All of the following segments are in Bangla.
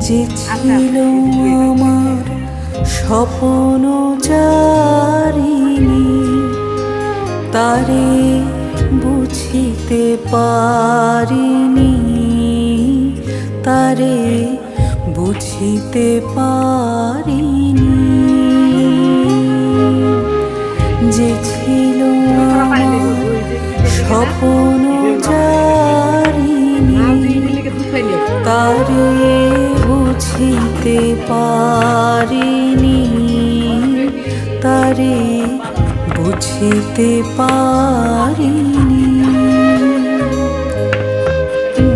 যে ছিল আমার স্বপ্ন চারিণী, তারে বুঝিতে পারিনি, তারে বুঝিতে পারিনি। যে ছিল আমার স্বপ্ন চারিণী, তারে বুঝিতে পারিনি, তারে বুঝিতে পারিনি।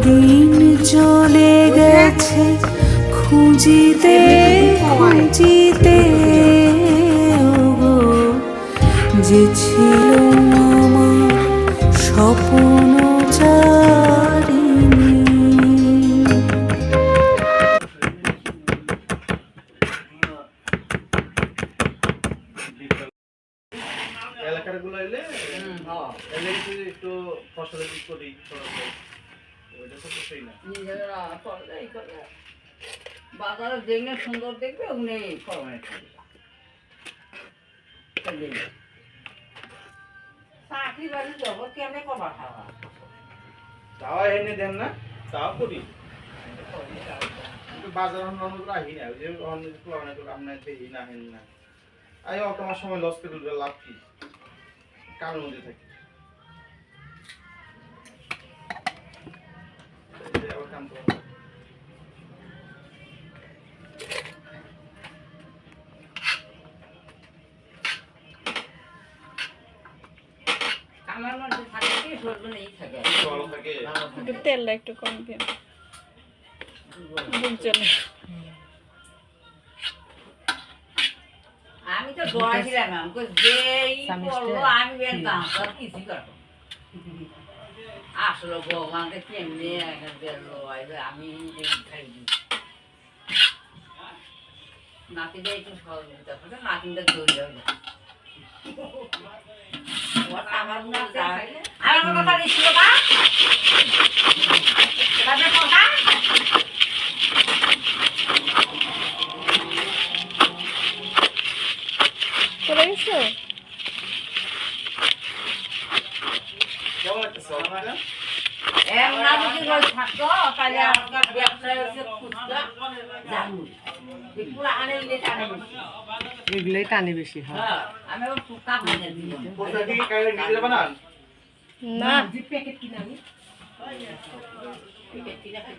দিন চলে গেছে খুঁজিতে খুঁজিতে, ওগো যে ছিল আমার স্বপ্ন চারিণী। এলাকাগুলো এলে একটু ফসলের দিক করি, ওইটা তো কিছুই না। বাজারে দেখলে সুন্দর দেখবে ওখানে চাকরি বাড়ি যাবো কেমনে কবা খাওয়া তাও এনে দেন না, তাও করি বাজার আহি না, ওই যে আপনার দেখি না হেন না। আই তোমার সময় লস করে দিলে লাভ কি, কারোর মধ্যে থাকি কাম করো। আমার মধ্যে থাকে কি সরবে নেই থাকে ভালো থাকে। একটু তেলটা একটু কম দিন, বুঝছেন? আমি তো দোয়াছিলাম আমাকে যেই বললো আমি বেরতাম আর কিছু করবো। আসলে ভগবানকে কেমনি বেরলো আমি নাতিটা একটু সহযোগিতা করে নাতিনটা দৌড় যাবে। আমার কথা দিচ্ছিল না কথা চলে গেছো? কেমন লাগতেছে আপনারা? না যদি থাকতো তাহলে আপনার ব্যবসায় হচ্ছে খুচরা জানুন পুরো আনে এগুলোই টানে বেশি হয়। হ্যাঁ আমি আবার ফুকা বানিয়ে দিই কোথা থেকে কাইলে নিজে বানান? না, প্যাকেট কিনে আমি প্যাকেট কিনে খাই